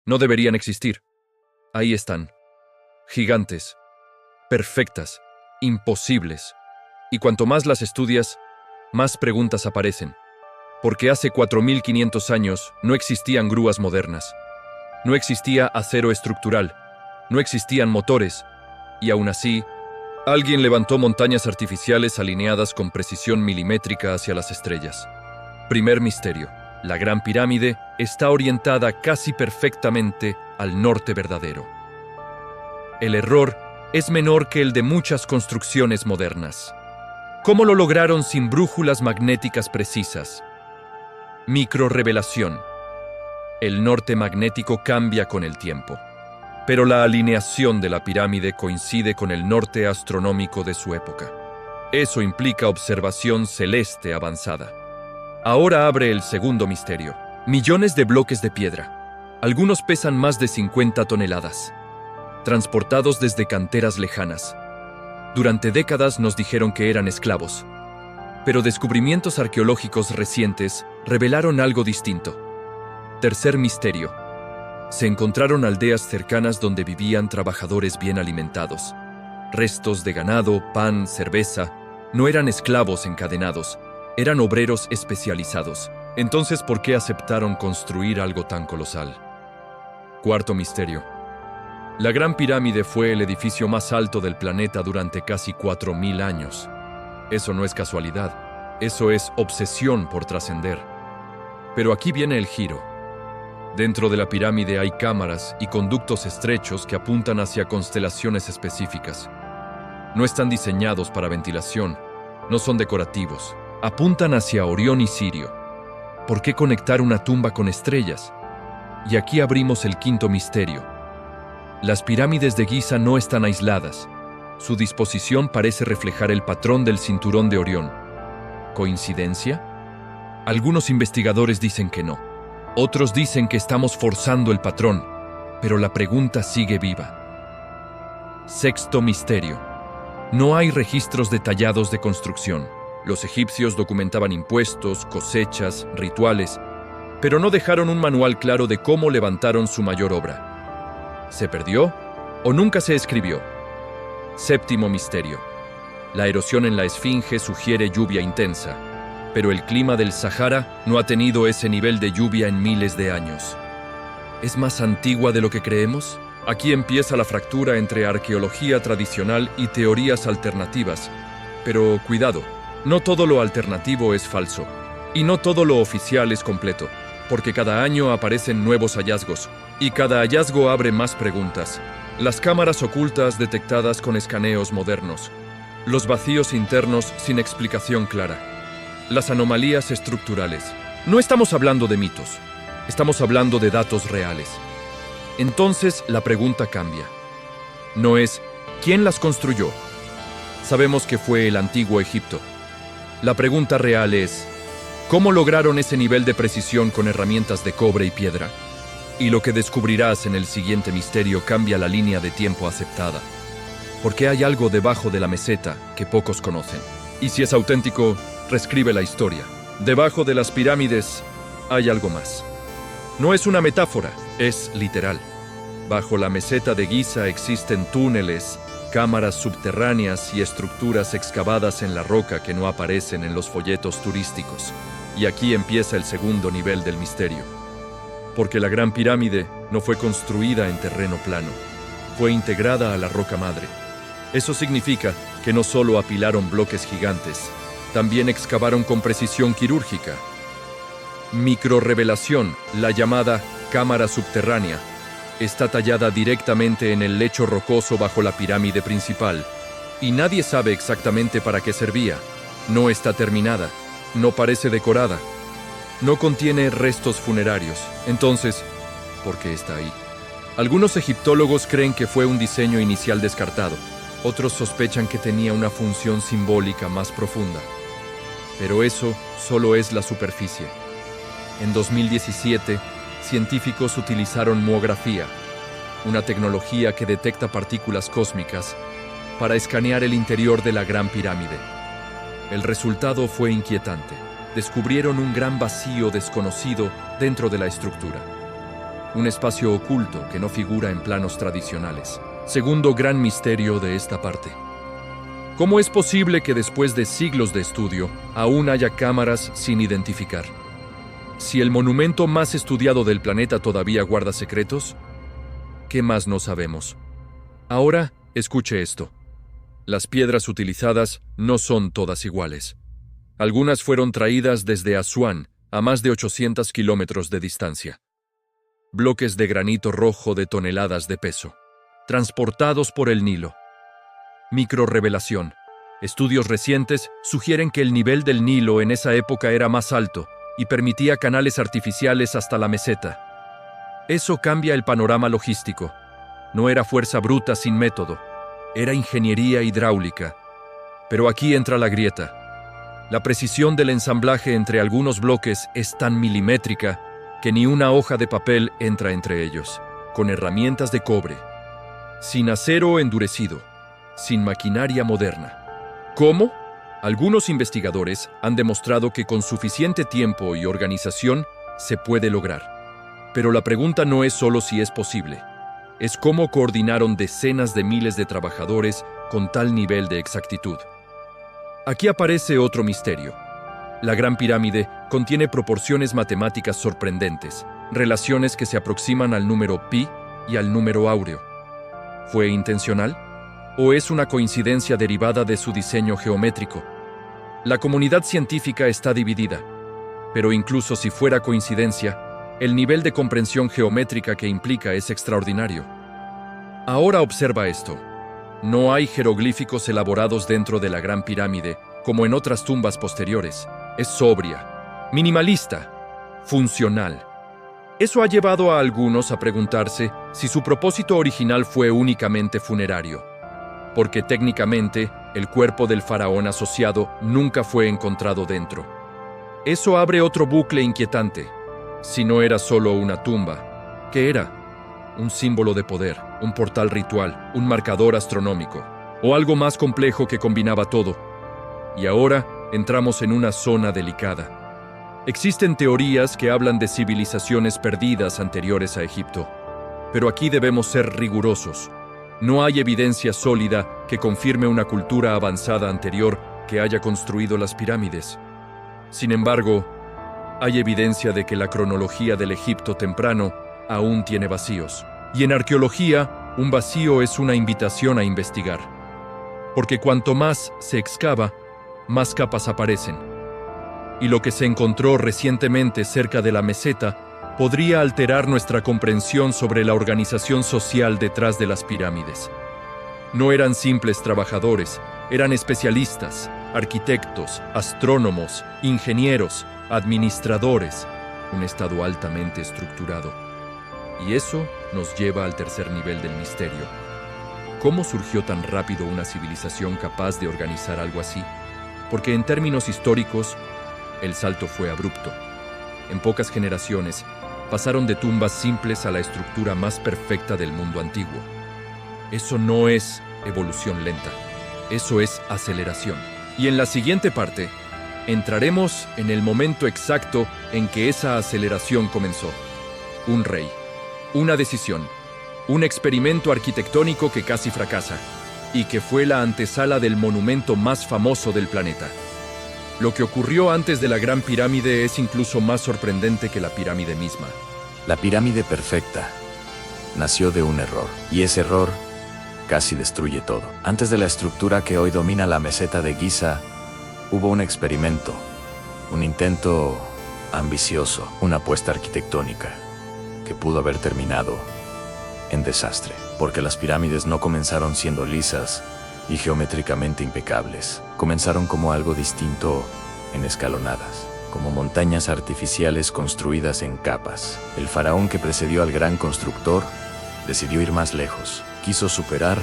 No deberían existir. Ahí están. Gigantes. Perfectas. Imposibles. Y cuanto más las estudias, más preguntas aparecen. Porque hace 4500 años no existían grúas modernas. No existía acero estructural. No existían motores. Y aún así, alguien levantó montañas artificiales alineadas con precisión milimétrica hacia las estrellas. Primer misterio. La Gran Pirámide está orientada casi perfectamente al norte verdadero. El error es menor que el de muchas construcciones modernas. ¿Cómo lo lograron sin brújulas magnéticas precisas? Microrrevelación. El norte magnético cambia con el tiempo, pero la alineación de la pirámide coincide con el norte astronómico de su época. Eso implica observación celeste avanzada. Ahora abre el segundo misterio. Millones de bloques de piedra. Algunos pesan más de 50 toneladas. Transportados desde canteras lejanas. Durante décadas nos dijeron que eran esclavos. Pero descubrimientos arqueológicos recientes revelaron algo distinto. Tercer misterio. Se encontraron aldeas cercanas donde vivían trabajadores bien alimentados. Restos de ganado, pan, cerveza. No eran esclavos encadenados. Eran obreros especializados. Entonces, ¿por qué aceptaron construir algo tan colosal? Cuarto misterio. La Gran Pirámide fue el edificio más alto del planeta durante casi 4000 años. Eso no es casualidad. Eso es obsesión por trascender. Pero aquí viene el giro. Dentro de la pirámide hay cámaras y conductos estrechos que apuntan hacia constelaciones específicas. No están diseñados para ventilación. No son decorativos. Apuntan hacia Orión y Sirio. ¿Por qué conectar una tumba con estrellas? Y aquí abrimos el quinto misterio. Las pirámides de Giza no están aisladas. Su disposición parece reflejar el patrón del cinturón de Orión. ¿Coincidencia? Algunos investigadores dicen que no. Otros dicen que estamos forzando el patrón, pero la pregunta sigue viva. Sexto misterio. No hay registros detallados de construcción. Los egipcios documentaban impuestos, cosechas, rituales, pero no dejaron un manual claro de cómo levantaron su mayor obra. ¿Se perdió o nunca se escribió? Séptimo misterio. La erosión en la Esfinge sugiere lluvia intensa, pero el clima del Sahara no ha tenido ese nivel de lluvia en miles de años. ¿Es más antigua de lo que creemos? Aquí empieza la fractura entre arqueología tradicional y teorías alternativas. Pero cuidado. No todo lo alternativo es falso, y no todo lo oficial es completo, porque cada año aparecen nuevos hallazgos, y cada hallazgo abre más preguntas. Las cámaras ocultas detectadas con escaneos modernos, los vacíos internos sin explicación clara, las anomalías estructurales. No estamos hablando de mitos, estamos hablando de datos reales. Entonces la pregunta cambia. No es ¿quién las construyó? Sabemos que fue el antiguo Egipto. La pregunta real es, ¿cómo lograron ese nivel de precisión con herramientas de cobre y piedra? Y lo que descubrirás en el siguiente misterio cambia la línea de tiempo aceptada. Porque hay algo debajo de la meseta que pocos conocen. Y si es auténtico, reescribe la historia. Debajo de las pirámides hay algo más. No es una metáfora, es literal. Bajo la meseta de Giza existen túneles, cámaras subterráneas y estructuras excavadas en la roca que no aparecen en los folletos turísticos. Y aquí empieza el segundo nivel del misterio. Porque la Gran Pirámide no fue construida en terreno plano, fue integrada a la roca madre. Eso significa que no solo apilaron bloques gigantes, también excavaron con precisión quirúrgica. Microrrevelación, la llamada cámara subterránea, está tallada directamente en el lecho rocoso bajo la pirámide principal, y nadie sabe exactamente para qué servía. No está terminada, no parece decorada, no contiene restos funerarios. Entonces, ¿por qué está ahí? Algunos egiptólogos creen que fue un diseño inicial descartado. Otros sospechan que tenía una función simbólica más profunda. Pero eso solo es la superficie. En 2017, científicos utilizaron muografía, una tecnología que detecta partículas cósmicas, para escanear el interior de la Gran Pirámide. El resultado fue inquietante. Descubrieron un gran vacío desconocido dentro de la estructura. un espacio oculto que no figura en planos tradicionales. Segundo gran misterio de esta parte. ¿Cómo es posible que después de siglos de estudio aún haya cámaras sin identificar? Si el monumento más estudiado del planeta todavía guarda secretos, ¿qué más no sabemos? Ahora, escuche esto. Las piedras utilizadas no son todas iguales. Algunas fueron traídas desde Asuán, a más de 800 kilómetros de distancia. Bloques de granito rojo de toneladas de peso, transportados por el Nilo. Microrrevelación. Estudios recientes sugieren que el nivel del Nilo en esa época era más alto y permitía canales artificiales hasta la meseta. Eso cambia el panorama logístico. No era fuerza bruta sin método, era ingeniería hidráulica. Pero aquí entra la grieta. La precisión del ensamblaje entre algunos bloques es tan milimétrica que ni una hoja de papel entra entre ellos, con herramientas de cobre, sin acero endurecido, sin maquinaria moderna. ¿Cómo? Algunos investigadores han demostrado que con suficiente tiempo y organización se puede lograr. Pero la pregunta no es solo si es posible, es cómo coordinaron decenas de miles de trabajadores con tal nivel de exactitud. Aquí aparece otro misterio. La Gran Pirámide contiene proporciones matemáticas sorprendentes, relaciones que se aproximan al número pi y al número áureo. ¿Fue intencional? ¿O es una coincidencia derivada de su diseño geométrico? La comunidad científica está dividida, pero incluso si fuera coincidencia, el nivel de comprensión geométrica que implica es extraordinario. Ahora observa esto. No hay jeroglíficos elaborados dentro de la Gran Pirámide, como en otras tumbas posteriores. Es sobria, minimalista, funcional. Eso ha llevado a algunos a preguntarse si su propósito original fue únicamente funerario, porque técnicamente el cuerpo del faraón asociado nunca fue encontrado dentro. Eso abre otro bucle inquietante. Si no era solo una tumba, ¿qué era? Un símbolo de poder, un portal ritual, un marcador astronómico, o algo más complejo que combinaba todo. Y ahora entramos en una zona delicada. Existen teorías que hablan de civilizaciones perdidas anteriores a Egipto, pero aquí debemos ser rigurosos. No hay evidencia sólida que confirme una cultura avanzada anterior que haya construido las pirámides. Sin embargo, hay evidencia de que la cronología del Egipto temprano aún tiene vacíos. Y en arqueología, un vacío es una invitación a investigar. Porque cuanto más se excava, más capas aparecen. Y lo que se encontró recientemente cerca de la meseta podría alterar nuestra comprensión sobre la organización social detrás de las pirámides. No eran simples trabajadores, eran especialistas, arquitectos, astrónomos, ingenieros, administradores, un estado altamente estructurado. Y eso nos lleva al tercer nivel del misterio. ¿Cómo surgió tan rápido una civilización capaz de organizar algo así? Porque en términos históricos, el salto fue abrupto. En pocas generaciones, pasaron de tumbas simples a la estructura más perfecta del mundo antiguo. Eso no es evolución lenta, eso es aceleración. Y en la siguiente parte, entraremos en el momento exacto en que esa aceleración comenzó. Un rey, una decisión, un experimento arquitectónico que casi fracasa, y que fue la antesala del monumento más famoso del planeta. Lo que ocurrió antes de la Gran Pirámide es incluso más sorprendente que la pirámide misma. La pirámide perfecta nació de un error, y ese error casi destruye todo. Antes de la estructura que hoy domina la meseta de Giza, hubo un experimento, un intento ambicioso, una apuesta arquitectónica que pudo haber terminado en desastre, porque las pirámides no comenzaron siendo lisas y geométricamente impecables. Comenzaron como algo distinto en escalonadas, como montañas artificiales construidas en capas. El faraón que precedió al gran constructor decidió ir más lejos, quiso superar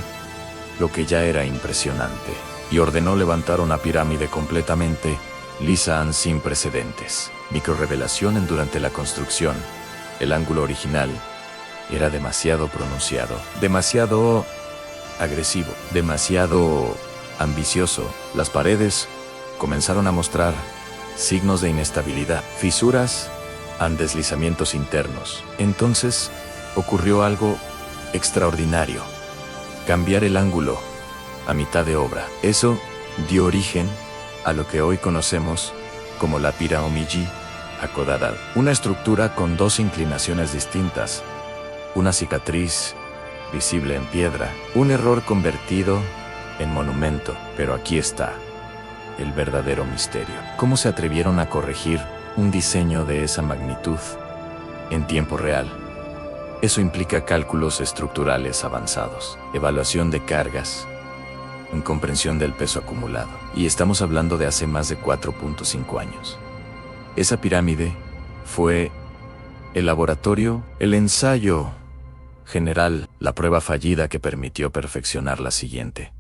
lo que ya era impresionante y ordenó levantar una pirámide completamente lisa sin precedentes. Microrrevelación durante la construcción. El ángulo original era demasiado pronunciado, demasiado agresivo, demasiado ambicioso. Las paredes comenzaron a mostrar signos de inestabilidad, fisuras deslizamientos internos. Entonces, ocurrió algo extraordinario. Cambiar el ángulo a mitad de obra. Eso dio origen a lo que hoy conocemos como la Pira-Omiji Hakodadad. Una estructura con dos inclinaciones distintas. Una cicatriz visible en piedra. Un error convertido en monumento. Pero aquí está el verdadero misterio. ¿Cómo se atrevieron a corregir un diseño de esa magnitud en tiempo real? Eso implica cálculos estructurales avanzados, evaluación de cargas, comprensión del peso acumulado. Y estamos hablando de hace más de 4.5 años. Esa pirámide fue el laboratorio, el ensayo general, la prueba fallida que permitió perfeccionar la siguiente.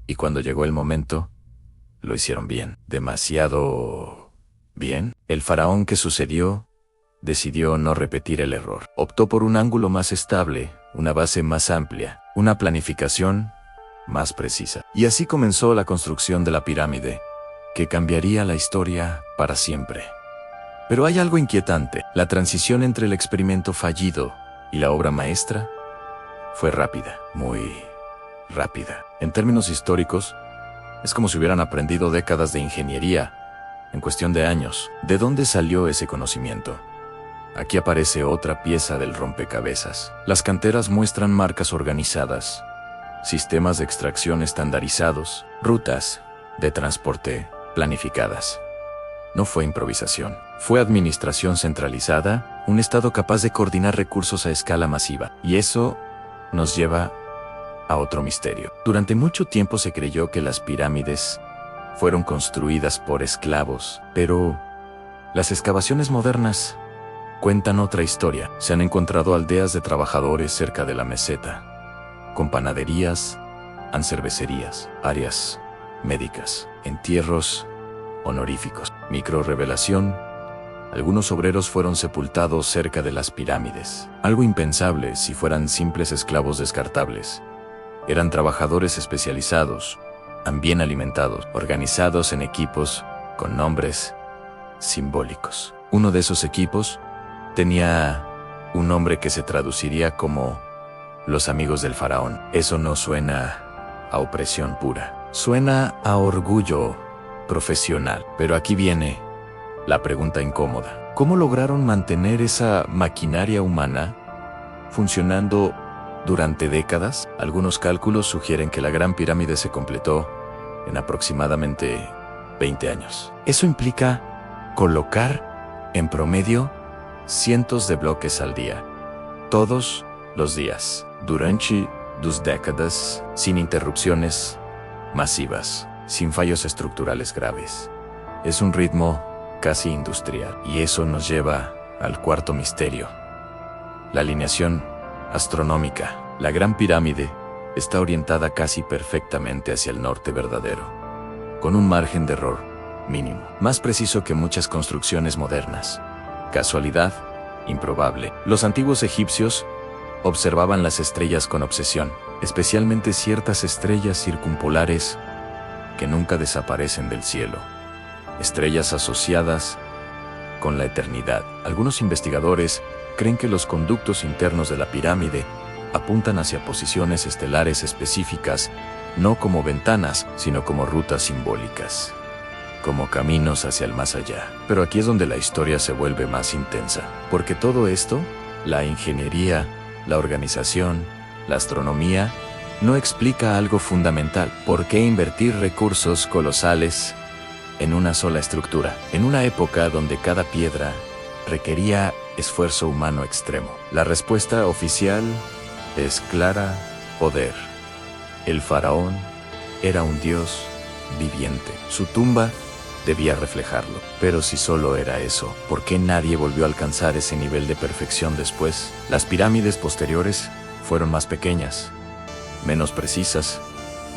Y cuando llegó el momento, lo hicieron bien. Demasiado bien. El faraón que sucedió decidió no repetir el error. Optó por un ángulo más estable, una base más amplia, una planificación más precisa. Y así comenzó la construcción de la pirámide, que cambiaría la historia para siempre. Pero hay algo inquietante. La transición entre el experimento fallido y la obra maestra fue rápida, muy rápida. En términos históricos, es como si hubieran aprendido décadas de ingeniería en cuestión de años. ¿De dónde salió ese conocimiento? Aquí aparece otra pieza del rompecabezas. Las canteras muestran marcas organizadas, sistemas de extracción estandarizados, rutas de transporte planificadas. No fue improvisación, fue administración centralizada, un estado capaz de coordinar recursos a escala masiva. Y eso nos lleva a otro misterio. Durante mucho tiempo se creyó que las pirámides fueron construidas por esclavos, pero las excavaciones modernas cuentan otra historia. Se han encontrado aldeas de trabajadores cerca de la meseta, con panaderías, cervecerías, áreas médicas, entierros honoríficos. Microrrevelación: algunos obreros fueron sepultados cerca de las pirámides. Algo impensable si fueran simples esclavos descartables. Eran trabajadores especializados, bien alimentados, organizados en equipos con nombres simbólicos. Uno de esos equipos tenía un nombre que se traduciría como los amigos del faraón. Eso no suena a opresión pura, suena a orgullo profesional. Pero aquí viene la pregunta incómoda. ¿Cómo lograron mantener esa maquinaria humana funcionando durante décadas? Algunos cálculos sugieren que la Gran Pirámide se completó en aproximadamente 20 años. Eso implica colocar, en promedio, cientos de bloques al día, todos los días, durante 2 décadas, sin interrupciones masivas, sin fallos estructurales graves. Es un ritmo casi industrial. Y eso nos lleva al cuarto misterio: la alineación astronómica. La Gran Pirámide está orientada casi perfectamente hacia el norte verdadero, con un margen de error mínimo, más preciso que muchas construcciones modernas. ¿Casualidad? Improbable. Los antiguos egipcios observaban las estrellas con obsesión, especialmente ciertas estrellas circumpolares que nunca desaparecen del cielo, estrellas asociadas con la eternidad. Algunos investigadores creen que los conductos internos de la pirámide apuntan hacia posiciones estelares específicas, no como ventanas, sino como rutas simbólicas, como caminos hacia el más allá. Pero aquí es donde la historia se vuelve más intensa, porque todo esto, la ingeniería, la organización, la astronomía, no explica algo fundamental. ¿Por qué invertir recursos colosales en una sola estructura, en una época donde cada piedra requería esfuerzo humano extremo? La respuesta oficial es clara: poder. El faraón era un dios viviente. Su tumba debía reflejarlo. Pero si solo era eso, ¿por qué nadie volvió a alcanzar ese nivel de perfección después? Las pirámides posteriores fueron más pequeñas, menos precisas,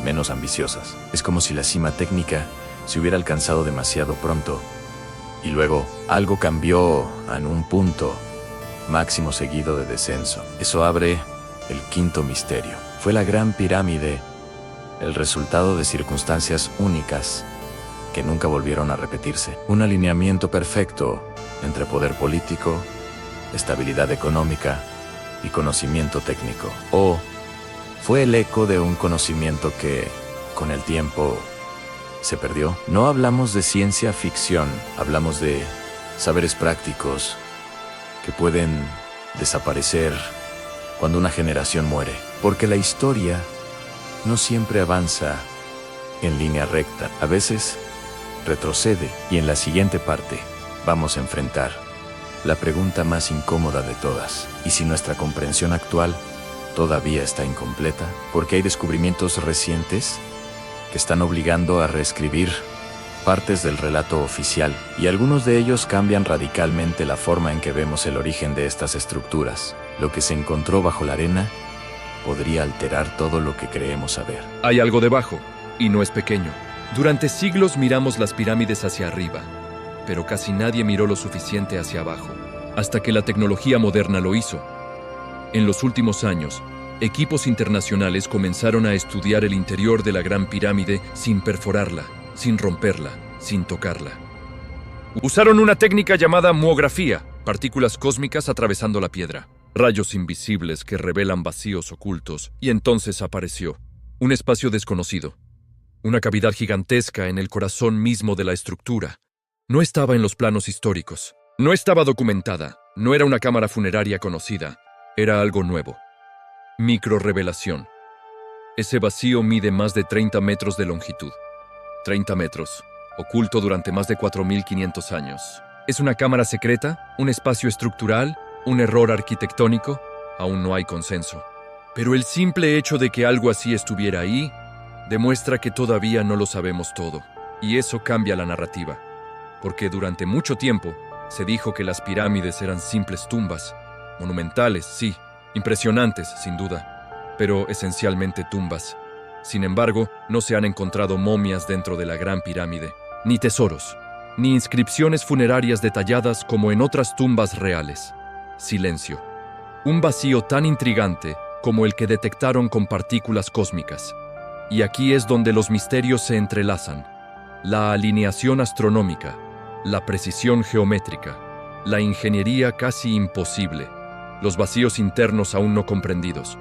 menos ambiciosas. Es como si la cima técnica se hubiera alcanzado demasiado pronto, y luego algo cambió en un punto máximo seguido de descenso. Eso abre el quinto misterio. ¿Fue la Gran Pirámide el resultado de circunstancias únicas que nunca volvieron a repetirse. Un alineamiento perfecto entre poder político, estabilidad económica y conocimiento técnico. O fue el eco de un conocimiento que, con el tiempo, se perdió. No hablamos de ciencia ficción, hablamos de saberes prácticos que pueden desaparecer cuando una generación muere. Porque la historia no siempre avanza en línea recta. A veces retrocede, y en la siguiente parte vamos a enfrentar la pregunta más incómoda de todas. ¿Y si nuestra comprensión actual todavía está incompleta? Porque hay descubrimientos recientes que están obligando a reescribir partes del relato oficial, y algunos de ellos cambian radicalmente la forma en que vemos el origen de estas estructuras. Lo que se encontró bajo la arena podría alterar todo lo que creemos saber. Hay algo debajo, y no es pequeño. Durante siglos miramos las pirámides hacia arriba, pero casi nadie miró lo suficiente hacia abajo, hasta que la tecnología moderna lo hizo. En los últimos años, equipos internacionales comenzaron a estudiar el interior de la Gran Pirámide sin perforarla, sin romperla, sin tocarla. Usaron una técnica llamada muografía, partículas cósmicas atravesando la piedra, rayos invisibles que revelan vacíos ocultos, y entonces apareció un espacio desconocido, una cavidad gigantesca en el corazón mismo de la estructura. No estaba en los planos históricos, no estaba documentada, no era una cámara funeraria conocida, era algo nuevo. Microrrevelación. Ese vacío mide más de 30 metros de longitud. 30 metros, oculto durante más de 4.500 años. ¿Es una cámara secreta? ¿Un espacio estructural? ¿Un error arquitectónico? Aún no hay consenso. Pero el simple hecho de que algo así estuviera ahí demuestra que todavía no lo sabemos todo. Y eso cambia la narrativa. Porque durante mucho tiempo se dijo que las pirámides eran simples tumbas. Monumentales, sí. Impresionantes, sin duda. Pero esencialmente tumbas. Sin embargo, no se han encontrado momias dentro de la Gran Pirámide, ni tesoros, ni inscripciones funerarias detalladas como en otras tumbas reales. Silencio. Un vacío tan intrigante como el que detectaron con partículas cósmicas. Y aquí es donde los misterios se entrelazan. La alineación astronómica, la precisión geométrica, la ingeniería casi imposible, los vacíos internos aún no comprendidos.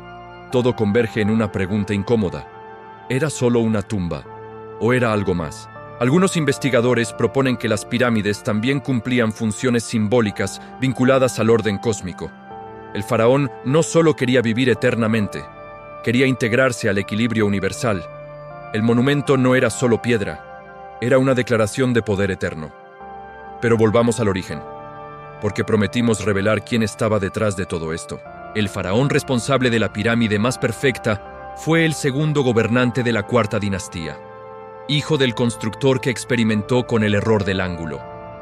Todo converge en una pregunta incómoda. ¿Era solo una tumba? ¿O era algo más? Algunos investigadores proponen que las pirámides también cumplían funciones simbólicas vinculadas al orden cósmico. El faraón no solo quería vivir eternamente, quería integrarse al equilibrio universal. El monumento no era solo piedra, era una declaración de poder eterno. Pero volvamos al origen, porque prometimos revelar quién estaba detrás de todo esto. El faraón responsable de la pirámide más perfecta fue el segundo gobernante de la cuarta dinastía, hijo del constructor que experimentó con el error del ángulo,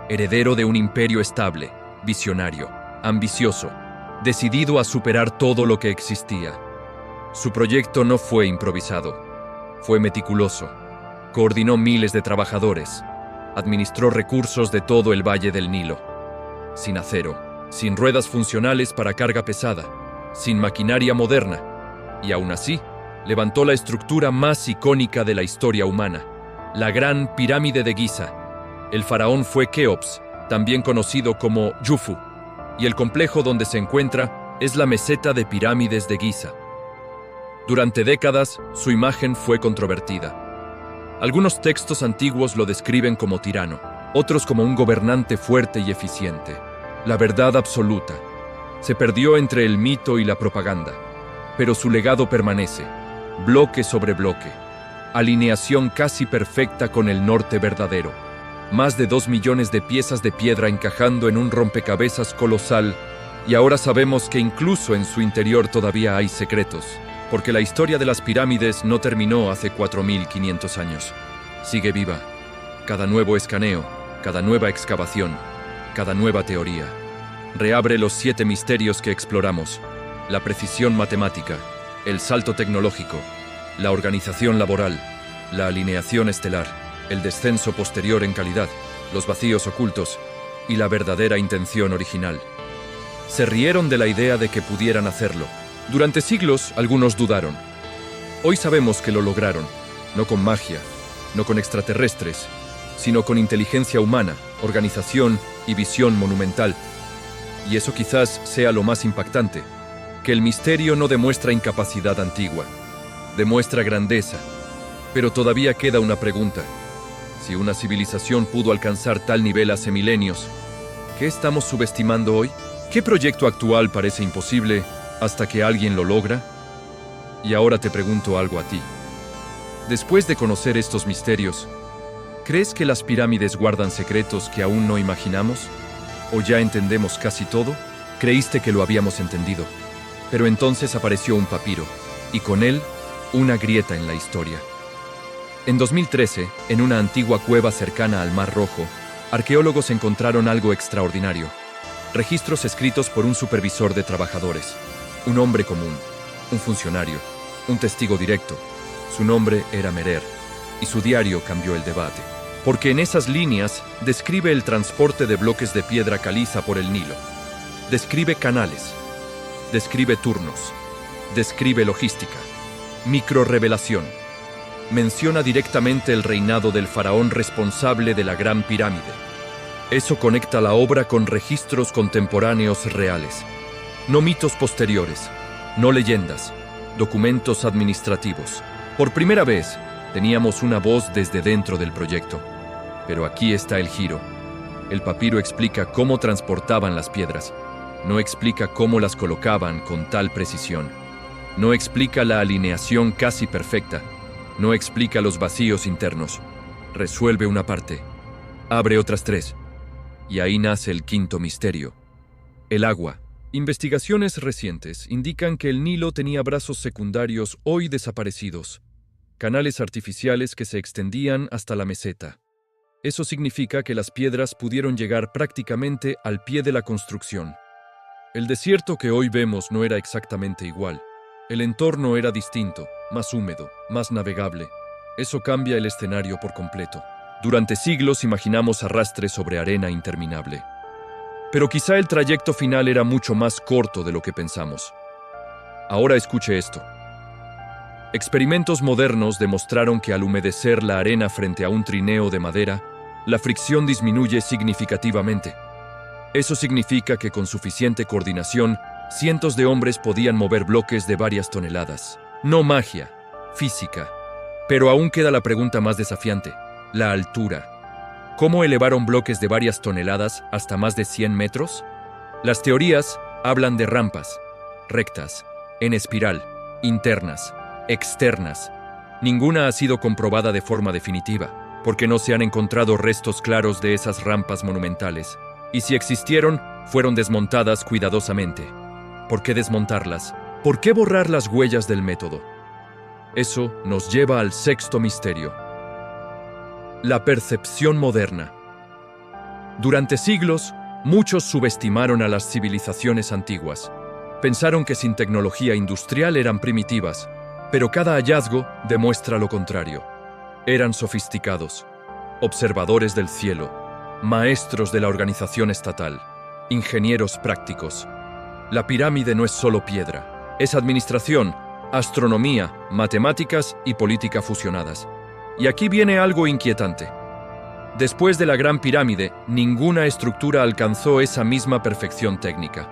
heredero de un imperio estable, visionario, ambicioso, decidido a superar todo lo que existía. Su proyecto no fue improvisado, fue meticuloso, coordinó miles de trabajadores, administró recursos de todo el Valle del Nilo, sin acero, sin ruedas funcionales para carga pesada, sin maquinaria moderna, y aún así, levantó la estructura más icónica de la historia humana, la Gran Pirámide de Giza. El faraón fue Keops, también conocido como Jufu, y el complejo donde se encuentra es la meseta de pirámides de Giza. Durante décadas, su imagen fue controvertida. Algunos textos antiguos lo describen como tirano, otros como un gobernante fuerte y eficiente. La verdad absoluta se perdió entre el mito y la propaganda, pero su legado permanece. Bloque sobre bloque, alineación casi perfecta con el norte verdadero, más de 2 millones de piezas de piedra encajando en un rompecabezas colosal, y ahora sabemos que incluso en su interior todavía hay secretos, porque la historia de las pirámides no terminó hace 4.500 años. Sigue viva. Cada nuevo escaneo, cada nueva excavación, cada nueva teoría, reabre los 7 misterios que exploramos: la precisión matemática, el salto tecnológico, la organización laboral, la alineación estelar, el descenso posterior en calidad, los vacíos ocultos y la verdadera intención original. Se rieron de la idea de que pudieran hacerlo. Durante siglos, algunos dudaron. Hoy sabemos que lo lograron, no con magia, no con extraterrestres, sino con inteligencia humana, organización y visión monumental. Y eso quizás sea lo más impactante, que el misterio no demuestra incapacidad antigua, demuestra grandeza. Pero todavía queda una pregunta. Si una civilización pudo alcanzar tal nivel hace milenios, ¿qué estamos subestimando hoy? ¿Qué proyecto actual parece imposible hasta que alguien lo logra? Y ahora te pregunto algo a ti. Después de conocer estos misterios, ¿crees que las pirámides guardan secretos que aún no imaginamos? ¿O ya entendemos casi todo? Creíste que lo habíamos entendido, pero entonces apareció un papiro, y con él, una grieta en la historia. En 2013, en una antigua cueva cercana al Mar Rojo, arqueólogos encontraron algo extraordinario. Registros escritos por un supervisor de trabajadores, un hombre común, un funcionario, un testigo directo. Su nombre era Merer, y su diario cambió el debate, porque en esas líneas describe el transporte de bloques de piedra caliza por el Nilo, describe canales, describe turnos, describe logística, microrrevelación. Menciona directamente el reinado del faraón responsable de la Gran Pirámide. Eso conecta la obra con registros contemporáneos reales, no mitos posteriores, no leyendas, documentos administrativos. Por primera vez, teníamos una voz desde dentro del proyecto. Pero aquí está el giro. El papiro explica cómo transportaban las piedras. No explica cómo las colocaban con tal precisión. No explica la alineación casi perfecta. No explica los vacíos internos. Resuelve una parte. Abre otras 3. Y ahí nace el quinto misterio. El agua. Investigaciones recientes indican que el Nilo tenía brazos secundarios hoy desaparecidos. Canales artificiales que se extendían hasta la meseta. Eso significa que las piedras pudieron llegar prácticamente al pie de la construcción. El desierto que hoy vemos no era exactamente igual. El entorno era distinto, más húmedo, más navegable. Eso cambia el escenario por completo. Durante siglos imaginamos arrastres sobre arena interminable. Pero quizá el trayecto final era mucho más corto de lo que pensamos. Ahora escuche esto. Experimentos modernos demostraron que al humedecer la arena frente a un trineo de madera, la fricción disminuye significativamente. Eso significa que con suficiente coordinación, cientos de hombres podían mover bloques de varias toneladas. No magia, física. Pero aún queda la pregunta más desafiante, la altura. ¿Cómo elevaron bloques de varias toneladas hasta más de 100 metros? Las teorías hablan de rampas, rectas, en espiral, internas, externas. Ninguna ha sido comprobada de forma definitiva, porque no se han encontrado restos claros de esas rampas monumentales. Y si existieron, fueron desmontadas cuidadosamente. ¿Por qué desmontarlas? ¿Por qué borrar las huellas del método? Eso nos lleva al sexto misterio. La percepción moderna. Durante siglos, muchos subestimaron a las civilizaciones antiguas. Pensaron que sin tecnología industrial eran primitivas, pero cada hallazgo demuestra lo contrario. Eran sofisticados, observadores del cielo, maestros de la organización estatal, ingenieros prácticos. La pirámide no es solo piedra, es administración, astronomía, matemáticas y política fusionadas. Y aquí viene algo inquietante. Después de la Gran Pirámide, ninguna estructura alcanzó esa misma perfección técnica.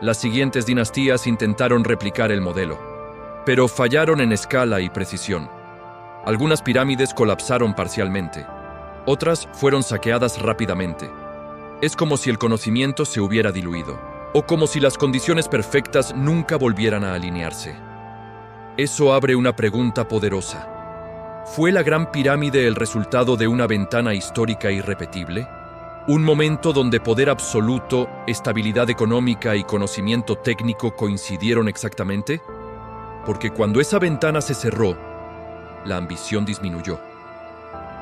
Las siguientes dinastías intentaron replicar el modelo, pero fallaron en escala y precisión. Algunas pirámides colapsaron parcialmente, otras fueron saqueadas rápidamente. Es como si el conocimiento se hubiera diluido, o como si las condiciones perfectas nunca volvieran a alinearse. Eso abre una pregunta poderosa. ¿Fue la Gran Pirámide el resultado de una ventana histórica irrepetible? ¿Un momento donde poder absoluto, estabilidad económica y conocimiento técnico coincidieron exactamente? Porque cuando esa ventana se cerró, la ambición disminuyó.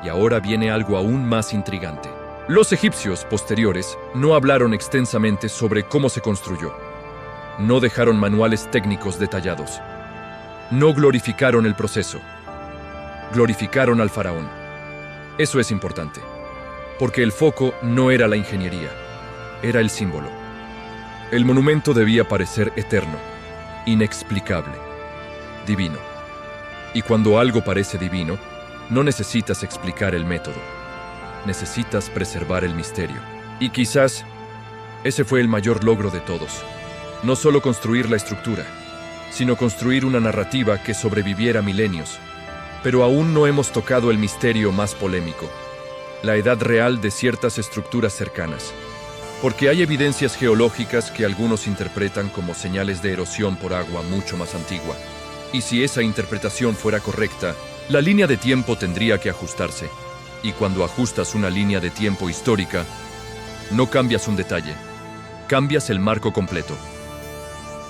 Y ahora viene algo aún más intrigante. Los egipcios posteriores no hablaron extensamente sobre cómo se construyó. No dejaron manuales técnicos detallados. No glorificaron el proceso. Glorificaron al faraón. Eso es importante, porque el foco no era la ingeniería, era el símbolo. El monumento debía parecer eterno, inexplicable, divino. Y cuando algo parece divino, no necesitas explicar el método. necesitas preservar el misterio. Y quizás ese fue el mayor logro de todos. No solo construir la estructura, sino construir una narrativa que sobreviviera milenios. Pero aún no hemos tocado el misterio más polémico, la edad real de ciertas estructuras cercanas. Porque hay evidencias geológicas que algunos interpretan como señales de erosión por agua mucho más antigua. Y si esa interpretación fuera correcta, la línea de tiempo tendría que ajustarse. Y cuando ajustas una línea de tiempo histórica, no cambias un detalle, cambias el marco completo.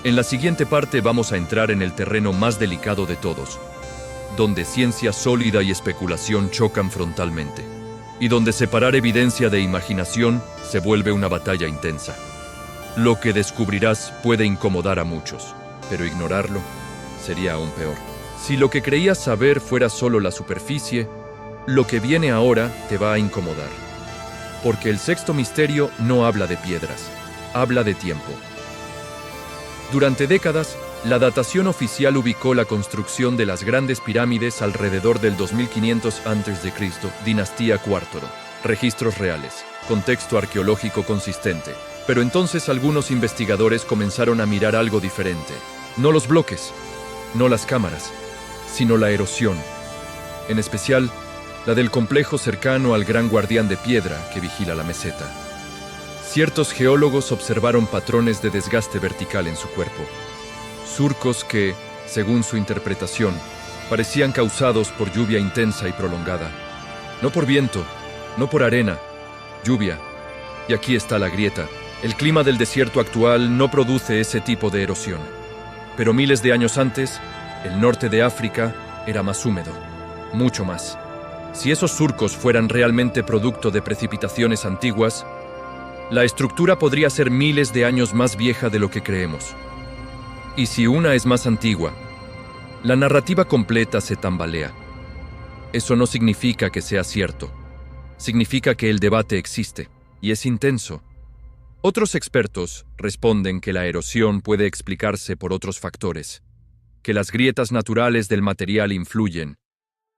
En la siguiente parte vamos a entrar en el terreno más delicado de todos, donde ciencia sólida y especulación chocan frontalmente, y donde separar evidencia de imaginación se vuelve una batalla intensa. Lo que descubrirás puede incomodar a muchos, pero ignorarlo sería aún peor. Si lo que creías saber fuera solo la superficie, lo que viene ahora te va a incomodar. Porque el sexto misterio no habla de piedras, habla de tiempo. Durante décadas, la datación oficial ubicó la construcción de las grandes pirámides alrededor del 2500 a.C., dinastía Cuartoro. Registros reales, contexto arqueológico consistente. Pero entonces algunos investigadores comenzaron a mirar algo diferente. No los bloques, no las cámaras, sino la erosión. En especial, la del complejo cercano al gran guardián de piedra que vigila la meseta. Ciertos geólogos observaron patrones de desgaste vertical en su cuerpo. Surcos que, según su interpretación, parecían causados por lluvia intensa y prolongada. No por viento, no por arena, lluvia. Y aquí está la grieta. El clima del desierto actual no produce ese tipo de erosión. Pero miles de años antes, el norte de África era más húmedo, mucho más. Si esos surcos fueran realmente producto de precipitaciones antiguas, la estructura podría ser miles de años más vieja de lo que creemos. Y si una es más antigua, la narrativa completa se tambalea. Eso no significa que sea cierto. Significa que el debate existe, y es intenso. Otros expertos responden que la erosión puede explicarse por otros factores, que las grietas naturales del material influyen,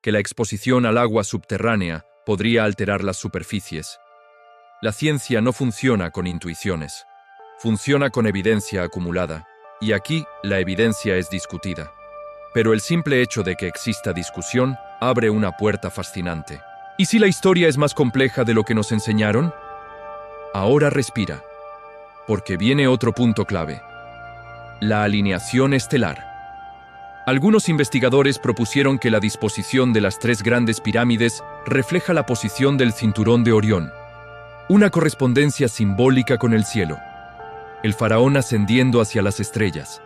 que la exposición al agua subterránea podría alterar las superficies. La ciencia no funciona con intuiciones, funciona con evidencia acumulada, y aquí la evidencia es discutida. Pero el simple hecho de que exista discusión abre una puerta fascinante. ¿Y si la historia es más compleja de lo que nos enseñaron? Ahora respira, porque viene otro punto clave: la alineación estelar. Algunos investigadores propusieron que la disposición de las tres grandes pirámides refleja la posición del cinturón de Orión, una correspondencia simbólica con el cielo. El faraón ascendiendo hacia las estrellas.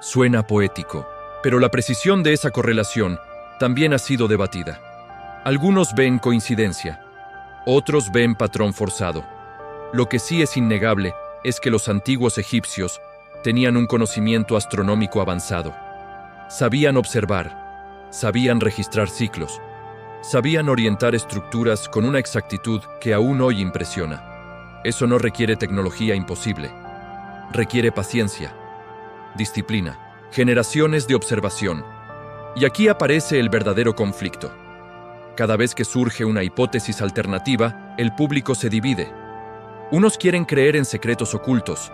Suena poético, pero la precisión de esa correlación también ha sido debatida. Algunos ven coincidencia, otros ven patrón forzado. Lo que sí es innegable es que los antiguos egipcios tenían un conocimiento astronómico avanzado. Sabían observar, sabían registrar ciclos, sabían orientar estructuras con una exactitud que aún hoy impresiona. Eso no requiere tecnología imposible. Requiere paciencia, disciplina, generaciones de observación. Y aquí aparece el verdadero conflicto. Cada vez que surge una hipótesis alternativa, el público se divide. Unos quieren creer en secretos ocultos,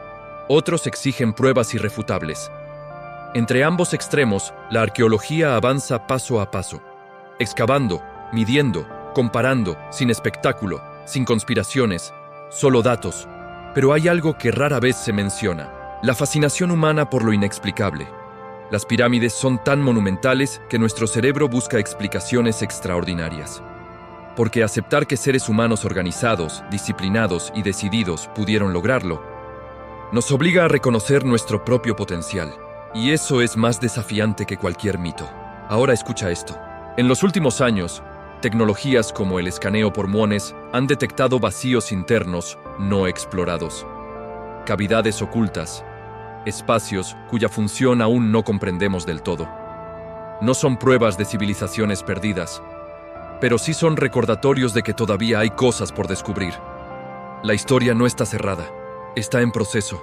otros exigen pruebas irrefutables. Entre ambos extremos, la arqueología avanza paso a paso, excavando, midiendo, comparando, sin espectáculo, sin conspiraciones, solo datos. Pero hay algo que rara vez se menciona: la fascinación humana por lo inexplicable. Las pirámides son tan monumentales que nuestro cerebro busca explicaciones extraordinarias. Porque aceptar que seres humanos organizados, disciplinados y decididos pudieron lograrlo, nos obliga a reconocer nuestro propio potencial. Y eso es más desafiante que cualquier mito. Ahora escucha esto. En los últimos años, tecnologías como el escaneo por muones han detectado vacíos internos no explorados, cavidades ocultas, espacios cuya función aún no comprendemos del todo. No son pruebas de civilizaciones perdidas, pero sí son recordatorios de que todavía hay cosas por descubrir. La historia no está cerrada, está en proceso.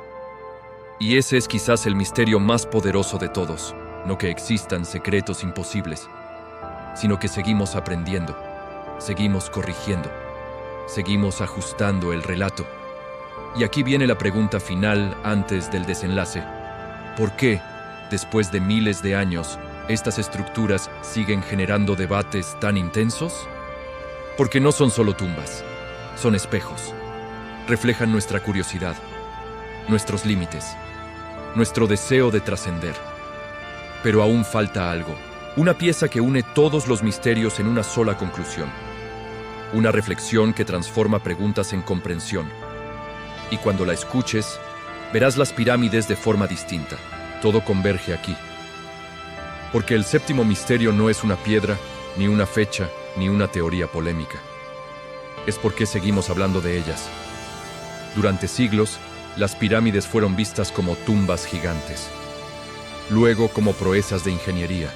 Y ese es quizás el misterio más poderoso de todos. No que existan secretos imposibles, sino que seguimos aprendiendo, seguimos corrigiendo, seguimos ajustando el relato. Y aquí viene la pregunta final antes del desenlace. ¿Por qué, después de miles de años, estas estructuras siguen generando debates tan intensos? Porque no son solo tumbas, son espejos. Reflejan nuestra curiosidad, nuestros límites, nuestro deseo de trascender. Pero aún falta algo, una pieza que une todos los misterios en una sola conclusión. Una reflexión que transforma preguntas en comprensión. Y cuando la escuches, verás las pirámides de forma distinta. Todo converge aquí. Porque el séptimo misterio no es una piedra, ni una fecha, ni una teoría polémica. Es porque seguimos hablando de ellas. Durante siglos, las pirámides fueron vistas como tumbas gigantes. Luego como proezas de ingeniería.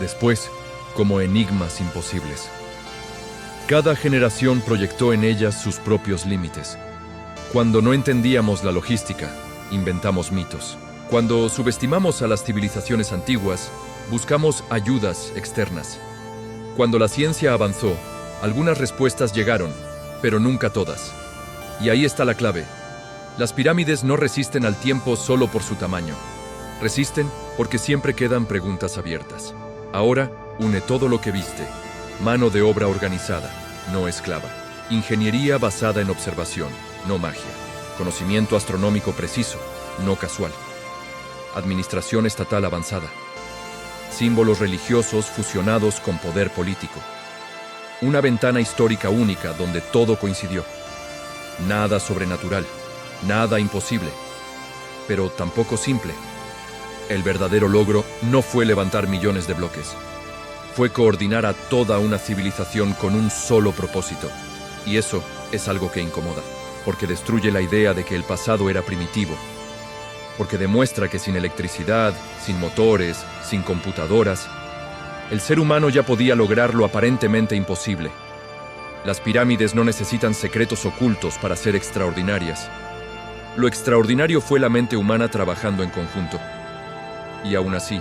Después, como enigmas imposibles. Cada generación proyectó en ellas sus propios límites. Cuando no entendíamos la logística, inventamos mitos. Cuando subestimamos a las civilizaciones antiguas, buscamos ayudas externas. Cuando la ciencia avanzó, algunas respuestas llegaron, pero nunca todas. Y ahí está la clave. Las pirámides no resisten al tiempo solo por su tamaño. Resisten porque siempre quedan preguntas abiertas. Ahora, une todo lo que viste. Mano de obra organizada, no esclava. Ingeniería basada en observación, no magia. Conocimiento astronómico preciso, no casual. Administración estatal avanzada. Símbolos religiosos fusionados con poder político. Una ventana histórica única donde todo coincidió. Nada sobrenatural, nada imposible, pero tampoco simple. El verdadero logro no fue levantar millones de bloques. Fue coordinar a toda una civilización con un solo propósito. Y eso es algo que incomoda, porque destruye la idea de que el pasado era primitivo. Porque demuestra que sin electricidad, sin motores, sin computadoras, el ser humano ya podía lograr lo aparentemente imposible. Las pirámides no necesitan secretos ocultos para ser extraordinarias. Lo extraordinario fue la mente humana trabajando en conjunto. Y aún así,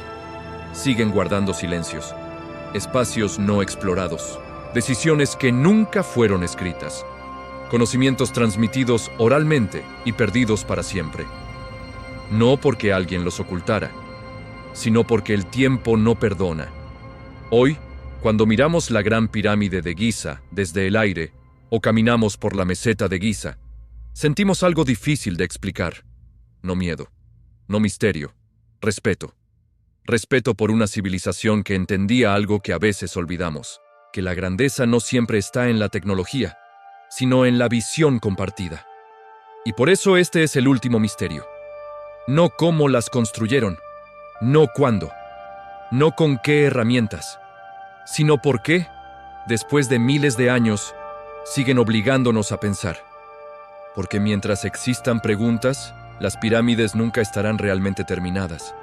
siguen guardando silencios, espacios no explorados, decisiones que nunca fueron escritas, conocimientos transmitidos oralmente y perdidos para siempre. No porque alguien los ocultara, sino porque el tiempo no perdona. Hoy, cuando miramos la Gran Pirámide de Giza desde el aire o caminamos por la meseta de Giza, sentimos algo difícil de explicar. No miedo, no misterio, respeto. Respeto por una civilización que entendía algo que a veces olvidamos, que la grandeza no siempre está en la tecnología, sino en la visión compartida. Y por eso este es el último misterio. No cómo las construyeron, no cuándo, no con qué herramientas, sino por qué, después de miles de años, siguen obligándonos a pensar. Porque mientras existan preguntas, las pirámides nunca estarán realmente terminadas.